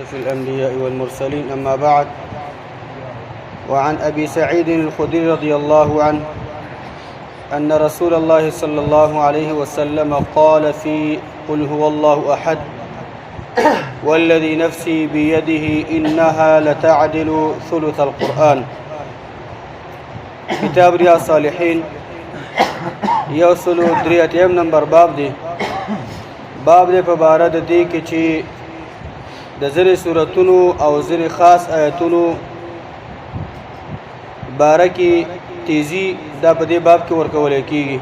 في الأنبياء والمرسلين أما بعد وعن أبي سعيد الخدري رضي الله عنه أن رسول الله صلى الله عليه وسلم قال في قل هو الله أحد والذي نفسي بيده إنها لتعدل ثلث القرآن. كتاب رياض الصالحين یوسلو دریاتیم نمبر باب دی په باره د دې کې چې د ځینې سورتونو او ځینې خاص آیتونو باره کې تیزی دا په دې باب کې ورکولی کېږي.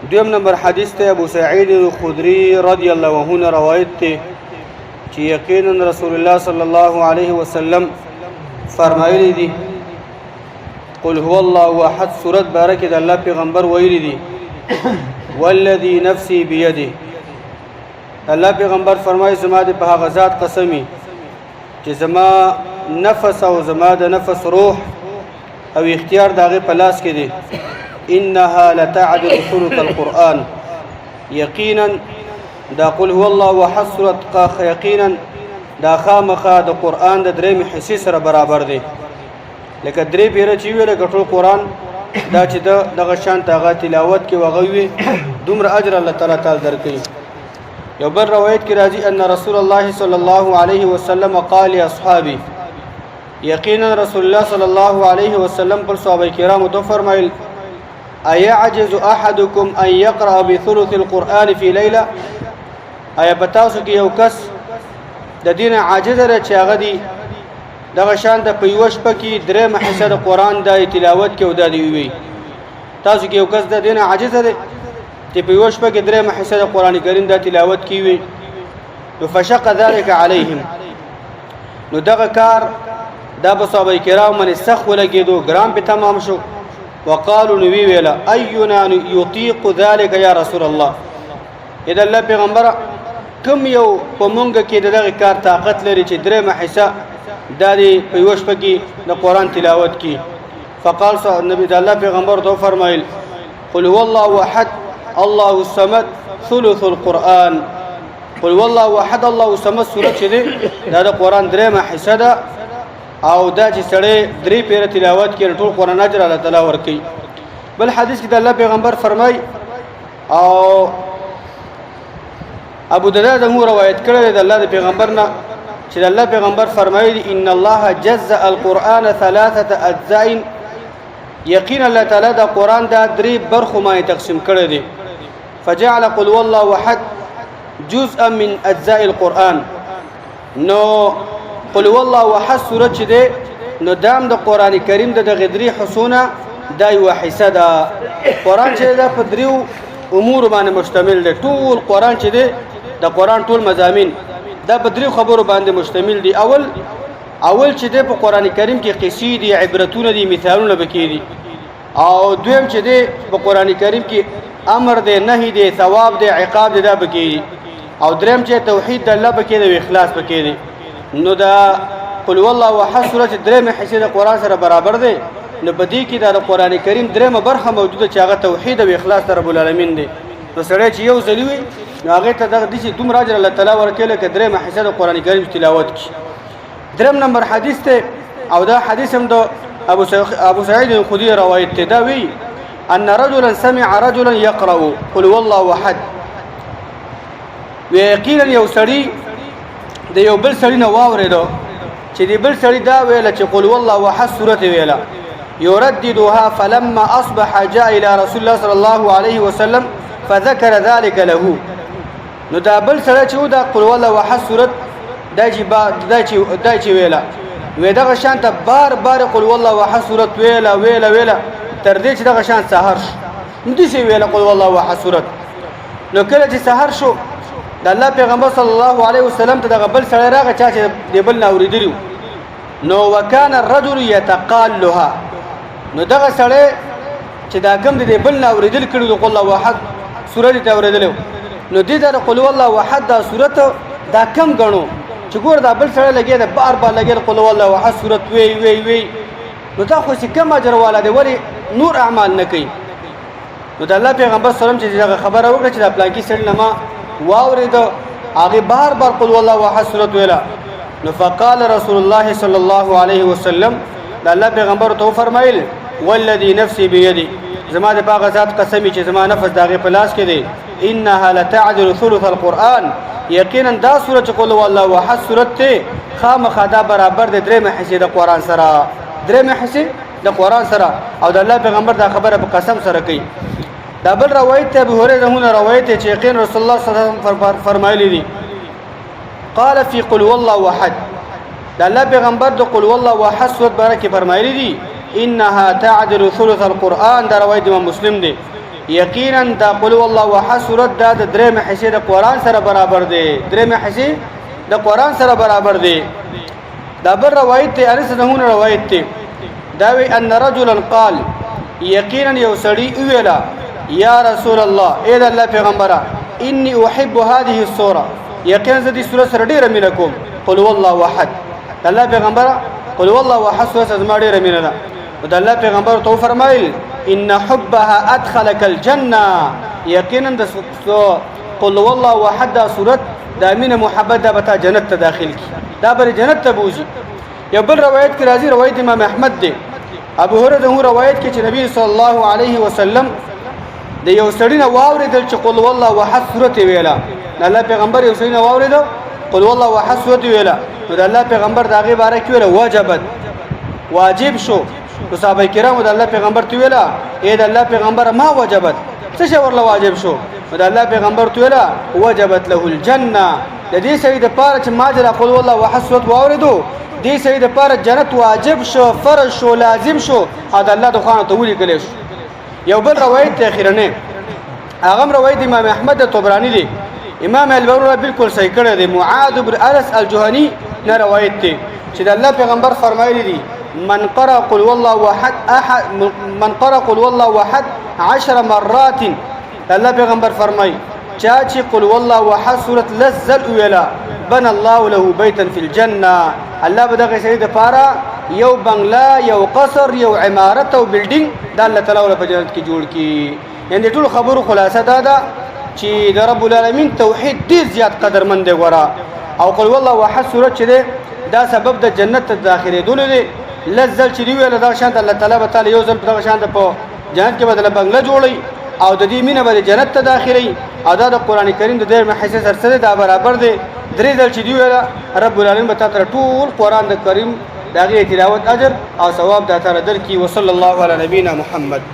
دویم نمبر حدیث ته ابو سعید الخدری رضی الله عنه روایت دی چې یقینا رسول الله صلی الله علیه وسلم فرمایلی دی قل هو الله احد سورت باره کې د الله پیغمبر ویلی دی والذي نفسي بيده. الله پیغمبر فرمایي زما د په هغه ذات قسمی چې زما نفس او زما د نفس روح او اختیار دغه په لاس کې دی. انها لتعدل ثلث القرآن. یقینا دا قل هو الله احد سورت یقینا دا خامخا د قرآن د درېم حصې سره برابر دی. لکه درې پیره چې ویل ټول قرآن دا چې دغه شان هغه تلاوت کې وغوي دومره اجر الله تعالی درکړي. یو بل روایت کې راځي ان رسول الله صلی الله علیه وسلم قال لاصحابه یقینا رسول الله صلی الله علیه وسلم پر صحابه کرامو ته فرمایل ايعجز احدكم ان يقرأ بثلث القرآن في ليله. ایا پتاسو کې یو کس د دین عاجز لري چې هغه دی دغه شان د پیوش پکې درېمه حصہ د قرآن د تلاوت کې ودا دی وی. تاسو کې یو کس د دین عاجز دی چې پیوش پکې درېمه حصہ د قرآن کریم د تلاوت کې وی نو فشق ذلك عليهم. نو دغه کار دا به صحابه کرام باندې سخت ولګېدو ګرام په تمام شو. وقالوا نو ویلا اينا يطيق ذلك يا رسول الله. اذا الله پیغمبر کوم یو په مونږ کې دغه کار طاقت لري چې درېمه حصہ دادی پیوش پکی د قرآن تلاوت کی. فقال نبی د الله پیغمبر تو فرمایل قل هو الله احد الله الصمد ثلث القرآن. قل هو الله احد الله الصمد سورت چې دا د قرآن درېمه حصہ ده او دا چې سړی درې پیره تلاوت کړي ټول قرآن اجر الله تعالی ورکړي. بل حدیث کې د الله پیغمبر فرمای او ابو دردا مو روایت کړی د الله پیغمبر نه چې الله پیغمبر فرمایي ان الله جزء القرآن ثلاثه اجزاء. یقینا الله تعالی دا قرآن دا درې برخو باندې تقسیم کړی دی. فجعل قل والله احد جزءا من اجزاء القرآن. نو قل والله احد سورت چې دی نو دام د قرآن کریم د غدری حصونه دا یو حصہ ده. قرآن چې دا په دریو امور باندې مشتمل دی. ټول قرآن چې دی د قرآن ټول مضامین دا په درې خبرو باندې مشتمل دي. اول چې دی په قرآن کریم کې قصې دي عبرتونه دي مثالونه بکې دي. او دویم چې دی په قرآن کریم کې امر دی نهي دی ثواب دی عقاب دی دا بکې دي. او دریم چې توحید د الله بکې دی او اخلاص بکې دی. نو دا قل والله احد سورۃ درېمه حصہ د قرآن سره برابر دی. نو په دې کې د قرآن کریم درېمه برخه موجوده چې هغه توحید او اخلاص رب العالمین دی. نو سره چې یو ځلی وي نو هغه ته دغه دي دومره اجر الله تعالی ورکړي چې درېمه حصہ د قرآن کریم تلاوت کی. درېم نمبر حدیث ته او دا حدیث هم د ابو سعید الخدری روایت ته دا وی ان رجلا سمع رجلا يقرأ قل والله احد. ويقينا یو سړی د یو بل سړی نه واورېدو چې دی بل سړی دا ویل چې قل والله احد سورته ویلا يرددها فلما اصبح جاء الى رسول الله صلى الله عليه وسلم فذكر ذلك له. نو دا بل سره چې دا قل والله احد سورت دا چې ویلا وې دغه شان ته بار قل والله احد سورت ویلا تر دې چې دغه شان سحر نو دې ویلا قل والله احد سورت. نو کله چې سحر شو د الله پیغمبر صلی الله علیه وسلم ته دغه بل سره راغی چې دې بل نه اوریدلو. نو وکانه الرجل يتقالها. نو دغه سره چې دا کوم دې بل نه اوریدل کړي قل الله احد سورت ته اوریدلو. نو دې دا قل والله احد دا سورت دا کم غنو چې ګور دا بل سره لګي دا بار لګي قل والله احد سورت وی نو دا خو چې کم اجر والا دی ولی نور اعمال نه کوي. نو د الله پیغمبر صلی الله علیه وسلم چې خبره وکړه چې دا پلان کې سړی لما واورید هغه بار بار قل والله احد سورۃ ویلا. نو فقال رسول الله صلی الله علیه وسلم الله پیغمبر ته فرمایل والذي نفسي بيدي زما د باغ ذات قسمی چې زما نفس داغه پلاس کې دی انها لتعدل ثلث القرآن یقینا دا سورۃ قل والله احد سورۃ ته خامخا دا برابر د درې حصے د قرآن سره درې حصے د قرآن سره او د الله پیغمبر دا خبره په قسم سره کوي. دا بل روایت ابو هريره نه روایت چې یقین رسول الله صلی الله علیه وسلم فرمایلی دي قال في قل والله احد دا الله پیغمبر د قل والله احد سورۃ بارکه فرمایلی دي انها تعدل ثلث القرآن دا روایت امام مسلم دی. یقینا دا قل والله احد سورۃ دا د درې حصے د قرآن سره برابر دی درې حصے د قرآن سره برابر دی. دا بل روایت ته انس نه روایت ته داوی ان رجلا قال یقینا یو سړی ویلا یا رسول الله اے د الله پیغمبره انی احب هذه السوره یقینا د دې سوره سره ډیره مینه کوم قل والله احد الله پیغمبره قل والله احد سوره زما ډیره مینه ده. د الله پیغمبر تو فرمایل ان حبها ادخلك الجنه یقینا د قل والله احد سوره د امینه محبت د بتا جنت ته داخل کی دا بر جنت ته بوزي. یو بل روایت کې راځي روایت امام احمد دی ابو هريره روایت کې چې نبی صلی الله علیه وسلم د یو سړی نه واوریدل چې قل والله احد سورۃ ویلا الله پیغمبر یو سړی نه واوریدل قل والله احد سورۃ ویلا نو د الله پیغمبر داغه باره کې ویل واجبت واجب شو. صحابه کرام د الله پیغمبر ته ویلا اے د الله پیغمبر ما واجبت څه شی ورله واجب شو د الله پیغمبر ته ویلا وجبت له الجنه د دې سړي د پاره چې ماجر قل والله احد سورۃ واوریدو دې سړي د پاره جنت واجب شو فرض شو لازم شو او د الله د خوانه ته ولي کله شو. یو بل روایت اخیرنه هغه روایت امام احمد طبرانی دی امام البرور بالکل صحیح کړی دی معاذ بن انس الجهني نه روایت دی چې د الله پیغمبر فرمایلی دی من قرأ قل والله احد من قرأ قل والله احد 10 مرات الله پیغمبر فرمای چا چې قل والله احد سورۃ لزل ویلا بنى الله له بيتا في الجنه الله بدغه سړي د پاره یو بنگلا یو قصر یو عمارت او بلډینګ د الله تعالی په جنت کې جوړ کی. یعنی ټول خبرو خلاصه دا چې د رب العالمین توحید ډیر زیات قدرمن دی غورا او قل والله احد سورۃ چې دا سبب د جنت ته داخلي دول دي لزل چې دی ویل دا شان د الله تعالی یو ځل په شان د په جنت کې بدله بنگلا جوړي او د دې مینه به جنت ته داخلي او دا د قران کریم د ډیر محسس سره دا برابر دی درې ځل چې دی ویل رب العالمین به تاسو ټول قران د کریم داغه تلاوت اجر او ثواب د تعالی درکې وصلی الله علی نبینا محمد.